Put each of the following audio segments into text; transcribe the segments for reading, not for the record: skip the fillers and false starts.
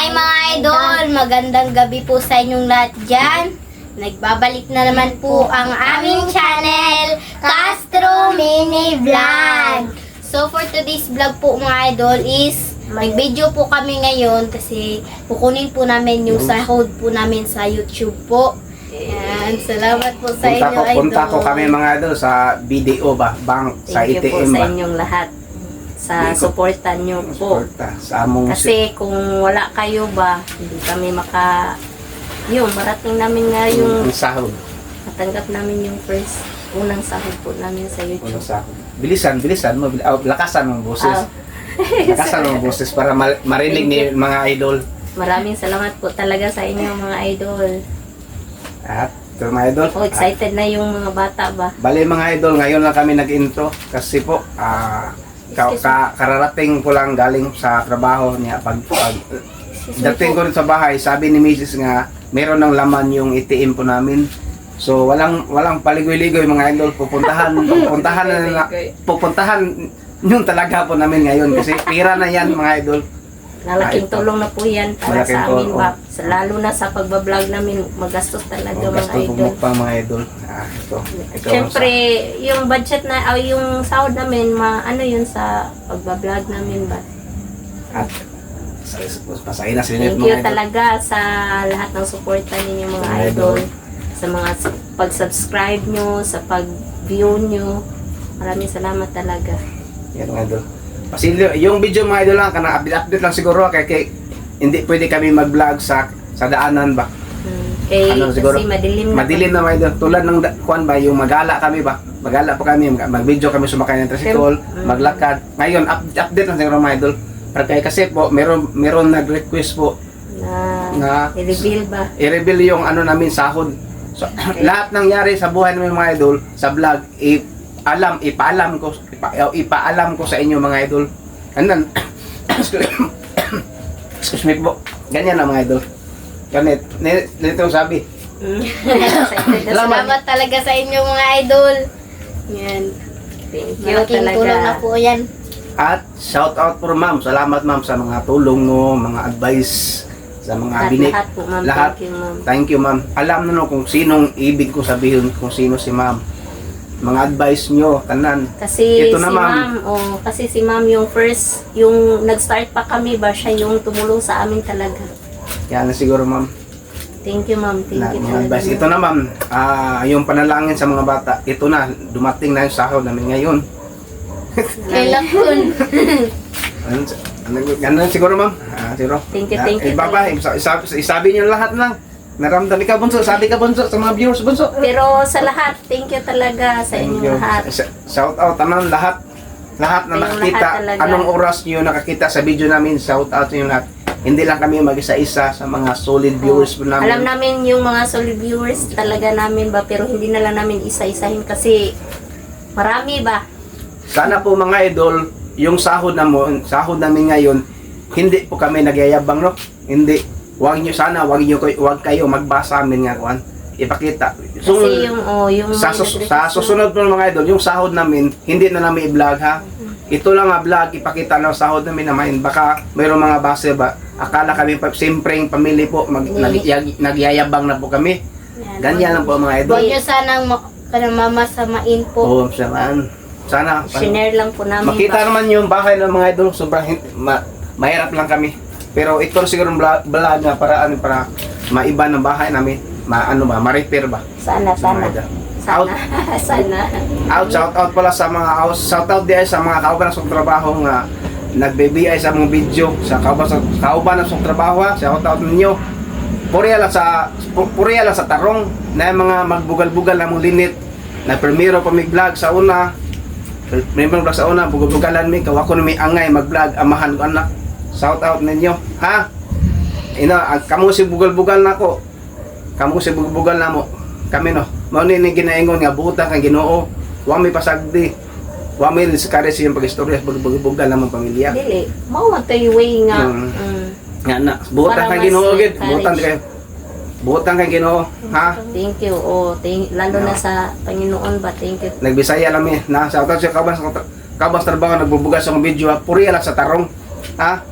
Hi mga idol! Magandang gabi po sa inyong lahat dyan. Nagbabalik na naman po ang aming channel, Castro Mini Vlog. So for today's vlog po mga idol is mag-video po kami ngayon kasi kukunin po namin yung sahod po namin sa YouTube po. Ayan, salamat po sa inyo idol. Punta ko kami mga idol sa BDO ba? Bank sa Thank you po ITM sa ba? inyong lahat sa suportan nyo po. Sa among Kasi kung wala kayo ba, hindi kami marating namin nga yung sahod. matanggap namin yung first unang sahod po namin sa YouTube. Unang sahod. Bilisan mo. Lakasan mo ang boses. Lakasan mo ang boses para marinig ni mga idol. Maraming salamat po talaga sa inyo mga idol. At ito mga idol. Oh, excited na yung mga bata ba? Bali mga idol, ngayon lang kami nag-intro kasi po kararating ko lang galing sa trabaho niya dating ko rin sa bahay, sabi ni Mrs. nga meron ng laman yung ATM po namin. So walang paligoy-ligoy mga idol, pupuntahan yung talaga po namin ngayon kasi pira na yan mga idol. Malaking tulong na po yan para Malaking sa amin tulong. ba? Lalo na sa pagbablog namin, magastos talaga mga Gasto idol. pumukpang mga idol. Ito Siyempre, yung budget na, yung sahod namin, ano yun sa pagbablog namin ba? at pasahin na sa inyo Thank mga you idol. talaga sa lahat ng suporta ninyo mga Mga idol. idol. Sa mga pag-subscribe nyo, sa pag-view nyo. Maraming salamat talaga. Yan mga idol. Kasi yung video mga idol lang, kana update lang siguro kay hindi pwede kami mag-vlog sa daanan ba. Kasi Siguro, madilim na. madilim na mga idol. Tulad ng kuan ba, yung magala kami ba? Magala pa kami, mag-video kami sumakay ng tricycle, maglakad. Ngayon, update lang siguro mga idol. Kasi po, meron nag-request po Na i-reveal ba? i-reveal yung ano namin sahod. So, lahat nangyari sa buhay namin mga idol, sa vlog, ipaalam ko sa inyo mga idol. Andan, excuse me po, ganyan na mga idol. Ganit, nito sabi. Salamat talaga sa inyo mga idol. Yan. Thank you Malaking talaga. tulong na po yan. At shout out for ma'am. Salamat ma'am sa mga tulong mo, mga advice, sa mga Lahat po ma'am. Lahat. Thank you ma'am. Thank you ma'am. Alam na kung sinong ibig ko sabihin, kung sino si ma'am. Mga advice nyo, tanan. Kasi Ito si na, ma'am. kasi si ma'am yung first, yung nag-start pa kami ba, siya yung tumulong sa amin talaga. Yan na siguro ma'am. Thank you ma'am. Thank you Mga talaga. advice. Ito na ma'am, yung panalangin sa mga bata, ito na, dumating na yung sahod namin ngayon. Kailan po? Ganun siguro ma'am. Siguro. Thank you Baba, isabi nyo lahat lang. Naramdam ka bunso, sabi ka bunso sa mga viewers bunso. Pero sa lahat, thank you talaga sa Thank inyong you. lahat. Shout out naman lahat. Lahat na Kayong nakakita, lahat talaga. anong oras niyo nakakita sa video namin, shout out niyo lahat. Hindi lang kami mag-isa-isa sa mga solid viewers po namin. Alam namin yung mga solid viewers talaga namin ba, pero hindi na lang namin isa-isahin kasi marami ba? Sana po mga idol, yung sahod namin ngayon, hindi po kami nagyayabang, no? Hindi. Wag kayo magbasa amin nga kuan. Ipakita. So, Kasi yung sa susunod po mga idol, yung sahod namin, hindi na namin i-vlog ha. Ito lang nga vlog, ipakita ng sahod namin naman. Baka mayroong mga base ba, akala kami simpleng pamilya po, nagyayabang na po kami. Ganyan lang po mga idol. Huwag nyo sanang mamasamain po. Oo, sana. Share lang po namin Makita ba? naman yung bahay ng mga idol, sobrang mahirap lang kami. Pero ito siguro vlog na para maiba ng bahay namin, ma-repair ba. Sana. Out. Sana. Shout out pala sa mga shout out diay sa mga kauban sa trabaho nga nagbibigay sa mga video sa kauban sa trabaho. Shout out ninyo. Puriya lang sa tarong na mga magbugal-bugal na mong linit na primero pa mig-vlog sa una. Bugal-bugalan mi kawako na mi angay mag-vlog amahan ko anak. Shout out ninyo, ha? Kamu si bugal-bugal nako. Kamu si bugal na mo. Kami no. Mao ni ginaingon nga buta kang Ginoo. Wa may pasagdi. Wa may discourage yung pag-istorya bugal na mong pamilya. Dili. Mao man tayo way nga. Nga na, buta Para kang mas Ginoo gid. encourage. Butan kang Ginoo, ha? Thank you. Lalo na sa Panginoon ba. Thank you. Nagbisaya lang mi. Na sa utan siya kabas trabaho nagbubugas sa video. Puriya lang sa tarong. Ha?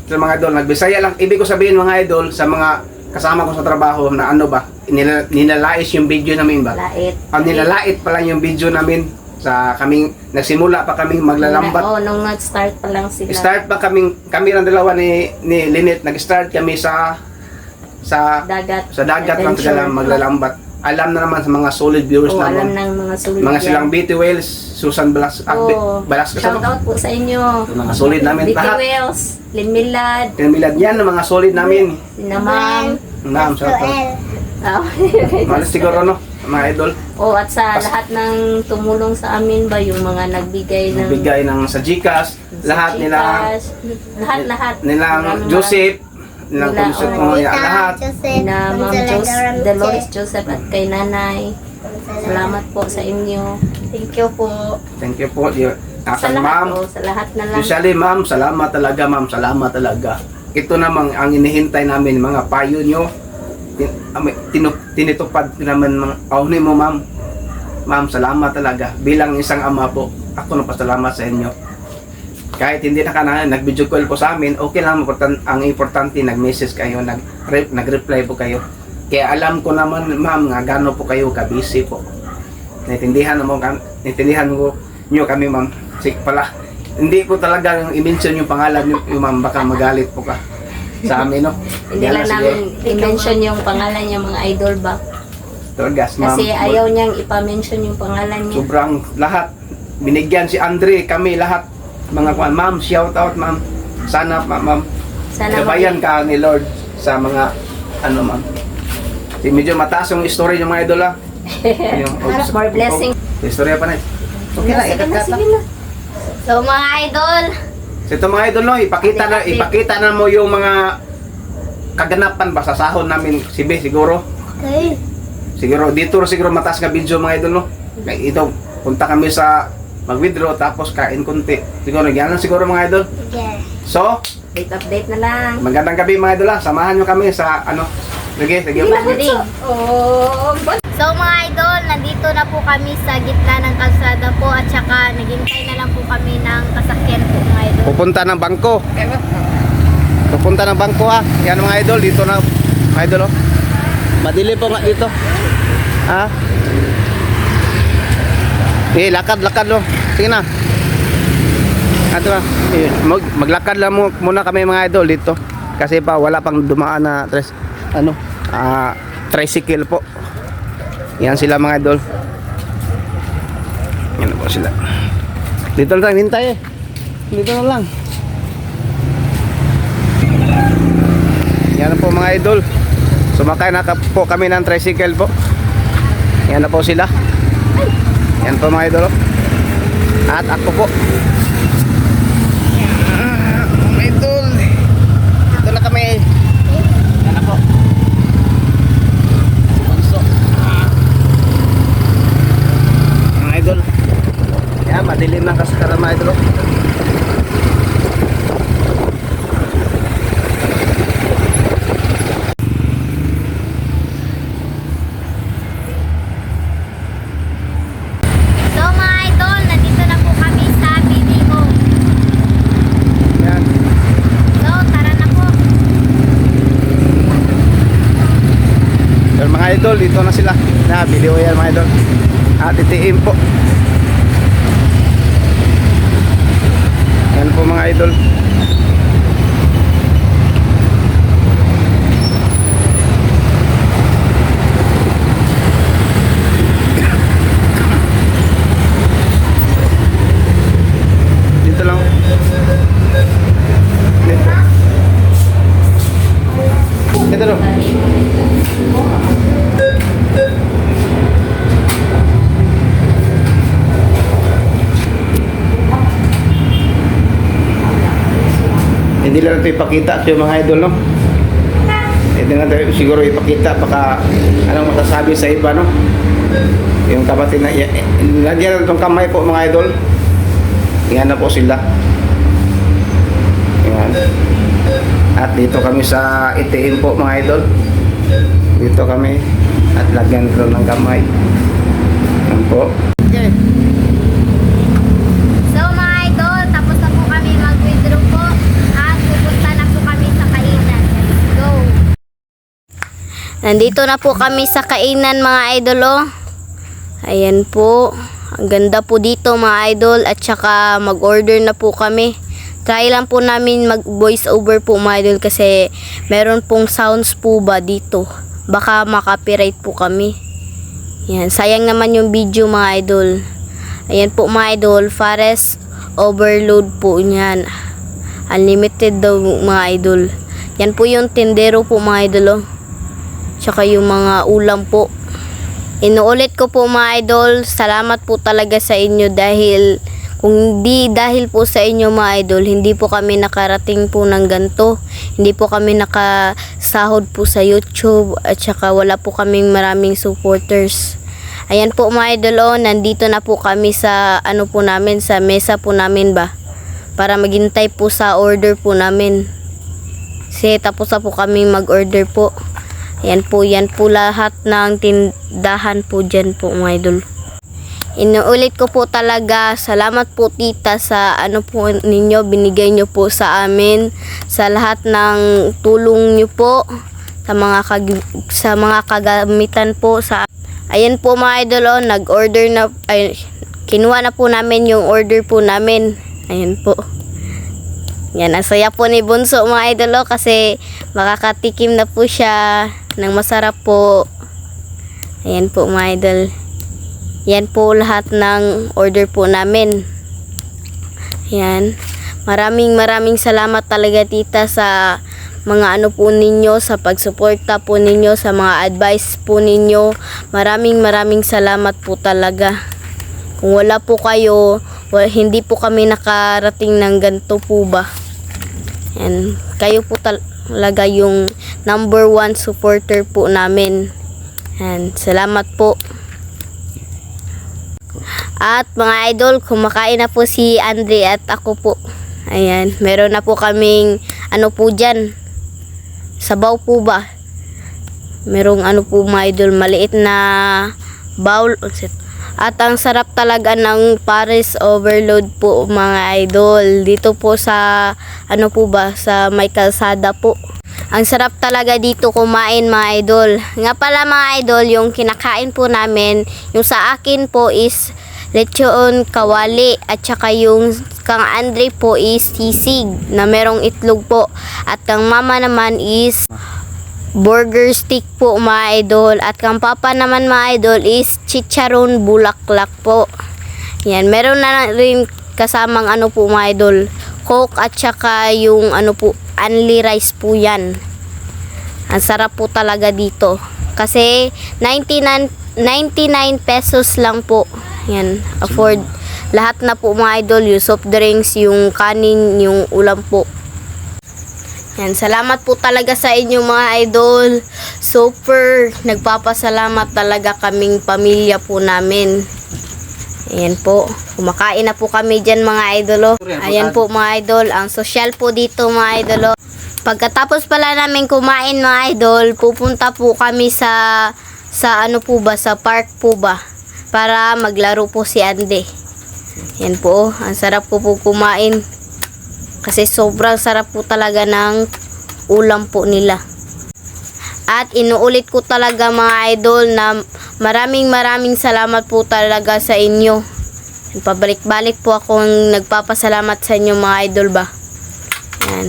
sa mga idol, nagbisaya lang. Ibig ko sabihin mga idol, sa mga kasama ko sa trabaho na ano ba, nilalais yung video namin ba? Lait. Nilalait pa lang yung video namin sa kaming, nagsimula pa kaming maglalambat. Oo, nung nag-start pa lang sila. Start pa kami ng dalawa ni Lynette, nag-start kami sa Dagat. dagat lang Adventure. sila maglalambat. Alam na naman sa mga solid viewers Oo, alam namin. ng mga sulit Mga yan. silang BT Wales, Susan Oo. Balasco, Shout out po sa inyo. mga solid namin BT lahat. Wells, Lin Milad, Milad yan, mga solid namin. Sinamang. Ma'am, shout out. Malas siguro no, mga idol. Oh, at sa lahat ng tumulong sa amin ba, yung mga nagbigay ng Nagbigay ng sa Gcash, lahat nila, lahat nilang Joseph, nilang Nila, Joseph, oo. lahat. na Ma'am Dolores Joseph at kay Nanay. Salamat po sa inyo. Thank you po. Thank you po. Sa Akan lahat, ma'am. sa lahat na lang. Usually ma'am, salamat talaga ma'am, salamat talaga. Ito namang ang inihintay namin, mga payo nyo. Tinitupad naman mga aunin mo ma'am. Ma'am, salamat talaga. Bilang isang ama po, ako napasalamat sa inyo. Kahit hindi na nag-video call po sa amin, okay lang. Ang importante, nag-message kayo, nag-reply po kayo. Kaya alam ko naman ma'am, nga gano'n po kayo ka-busy po. Naintindihan ko nyo kami ma'am. Sige pala, hindi ko talaga yung i-mention yung pangalan nyo, yung ma'am, baka magalit po ka sa amin, no? Hindi Yan lang sige. namin i-mention yung pangalan niya, mga idol ba? Torgas, ma'am. Kasi ayaw niyang ipa-mention yung pangalan niya. Sobrang lahat. Binigyan si Andre, kami lahat. Mga kuan, ma'am, shout out, ma'am. Sana, ma'am. Sana Gabayan ka ni Lord sa mga, ano, ma'am. Medyo mataas yung story ng mga idol, ha? More blessing. Istorya pa na. Okay na, Sige na, ikat sige na. So mga idol, So, ito mga idol, no, ipakita na mo yung mga kaganapan ba sa sahod namin, Sibe, siguro. okay. Siguro, dito siguro mataas nga video mga idol, no. Like, ito, punta kami sa mag-withdraw, tapos kain kunti. Siguro, yan siguro mga idol. Yeah. So, Update na lang. magandang gabi mga idol, ha. Samahan nyo kami sa, ano, sige. So mga idol, nandito na po kami sa gitna ng kalsada po at saka naghintay na lang po kami ng kasakyan po mga idol. Pupunta ng bangko. Pupunta ng bangko, ha. Yan mga idol, dito na, mga idol, oh. Madili po nga dito. Ha? Lakad, no. Sige na. Ato na. Maglakad lang muna kami mga idol dito. Kasi pa wala pang dumaan na tricycle po. Yan sila mga idol. Yan po sila. Dito na lang hintay eh. Dito na lang. Yan na po mga idol. Sumakay na po kami ng tricycle po. Yan na po sila. Yan po mga idol. At ako po. Mga idol. Dito na kami. Yan na po. Bunso. Mga idol. Yan, madilim ng kasakaran mga idol. So mga idol, nandito na po kami sa Binigo. Yan. So tara na po. Yan mga idol, dito na sila. Na video yan mga idol. At itiim po. Yan po mga idol. Dito lang. Dito. Ito lang. Hindi lang ito ipakita sa mga idol, no? Hindi lang ito siguro ipakita, baka anong masasabi sa iba, no? Yung kapatid na, lagyan na itong kamay po mga idol. Yan na po sila. Yan. At dito kami sa itiin po mga idol. Dito kami. At lagyan ko ng kamay. Yan po. Okay. So mga idol, tapos na po kami mag-withdraw po at pupunta na po Nandito na po kami sa kainan mga idol oh. Ayan po. Ang ganda po dito mga idol at saka mag-order na po kami. Try lang po namin mag voice over po mga idol kasi meron pong sounds po ba dito. Baka makapiright po kami. Yan, sayang naman yung video mga idol. Ayan po mga idol, forest overload po niyan. Unlimited daw mga idol. Yan po yung tindero po mga idol oh. Tsaka yung mga ulam po. Inuulit ko po mga idol, salamat po talaga sa inyo dahil kung hindi dahil po sa inyo mga idol, hindi po kami nakarating po ng ganito. Hindi po kami nakasahod po sa YouTube at saka wala po kaming maraming supporters. Ayan po mga idol oh, nandito na po kami sa ano po namin, sa mesa po namin ba. Para maghintay po sa order po namin. Kasi tapos na po kami mag-order po. Yan po lahat ng tindahan po dyan po mga idol. Inuulit ko po talaga, salamat po tita sa ano po ninyo, binigay nyo po sa amin. Sa lahat ng tulong nyo po, sa mga kagamitan po. Ayan po mga idol oh, nag-order na, kinuha na po namin yung order po namin. Ayan po. Yan, ang saya po ni Bunso mga idol oh, kasi makakatikim na po siya ng masarap po. Ayan po mga idol. Yan po lahat ng order po namin. Yan. Maraming salamat talaga tita sa mga ano po ninyo, sa pagsuporta po ninyo, sa mga advice po ninyo. Maraming salamat po talaga. Kung wala po kayo, hindi po kami nakarating ng ganito po ba. Yan. Kayo po talaga yung number 1 supporter po namin. Yan. Salamat po. At mga idol, kumakain na po si Andre at ako po. Ayan. Meron na po kaming ano po dyan. Sabaw po ba? Merong ano po mga idol, maliit na bowl. At ang sarap talaga ng Paris overload po mga idol. Dito po sa ano po ba, sa may kalsada po. Ang sarap talaga dito kumain mga idol. Nga pala mga idol, yung kinakain po namin, yung sa akin po is lechon kawali at saka yung kang Andre po is sisig na merong itlog po. At kang mama naman is burger stick po mga idol. At kang papa naman mga idol is chicharon bulaklak po. Yan, meron na rin kasamang ano po mga idol, coke at saka yung ano po, only rice po yan. Ang sarap po talaga dito. Kasi 99 pesos lang po. Yan, afford lahat na po mga idol, yung soft drinks, yung kanin, yung ulam po. Yan, salamat po talaga sa inyo mga idol. Super nagpapasalamat talaga kaming pamilya po namin. Ayan po, kumakain na po kami dyan mga idol. Ayan po mga idol, ang social po dito mga idol. Pagkatapos pala namin kumain mga idol, pupunta po kami sa ano po ba, sa park po ba, para maglaro po si Ande. Yan po, ang sarap po kumain. Kasi sobrang sarap po talaga ng ulam po nila. At inuulit ko talaga mga idol na maraming salamat po talaga sa inyo. Pabalik-balik po akong nagpapasalamat sa inyo mga idol ba. Yan.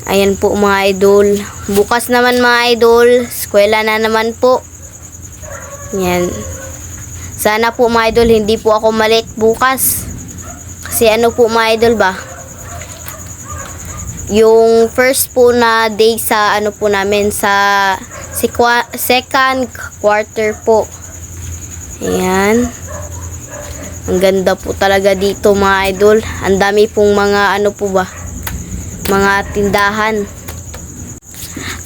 Ayan po mga idol. Bukas naman mga idol, eskwela na naman po. Yan. Sana po mga idol hindi po ako malate bukas. Kasi ano po mga idol ba, yung first po na day sa ano po namin, sa second quarter po. Ayan. Ang ganda po talaga dito mga idol. Ang dami pong mga ano po ba, mga tindahan.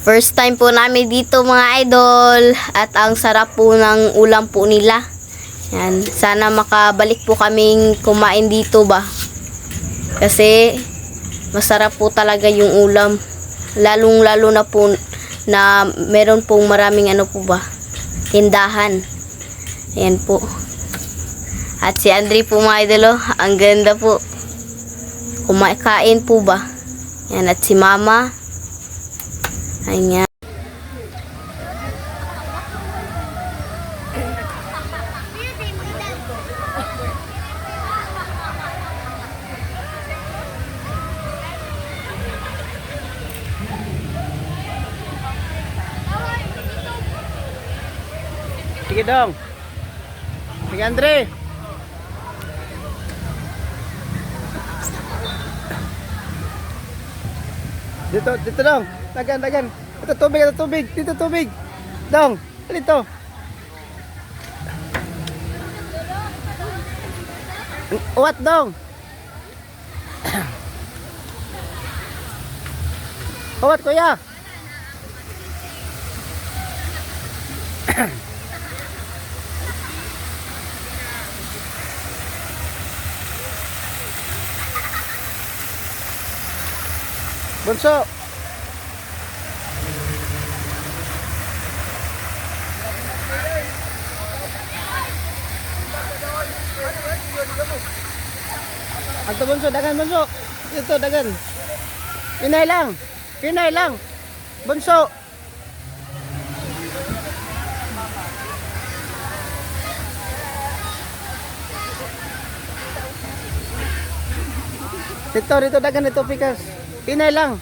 First time po namin dito mga idol. At ang sarap po ng ulam po nila. Yan. Sana makabalik po kaming kumain dito ba. Kasi masarap po talaga yung ulam. Lalong-lalo na po na meron pong maraming ano po ba, tindahan. Ayan po. At si Andre po mga idol, ang ganda po. Kumakain po ba. Yan, at si Mama. Ayan. Sige dong. Sige Andre. Dito dong. Dagan. Ito tubig. Dito tubig. Dong, dito. Uwat dong. Uwat kuya. Bunso. Ato bunso, dagan bunso. Ito dagan. Pinay lang. Bunso. Dito dagan ito pikas. Pinay lang.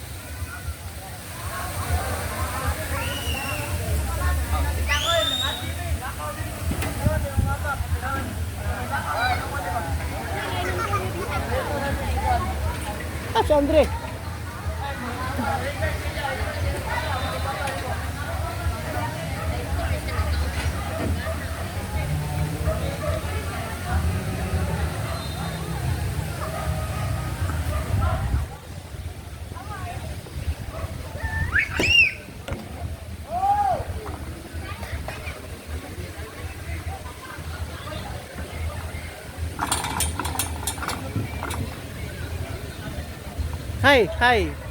Si Andre. Hi.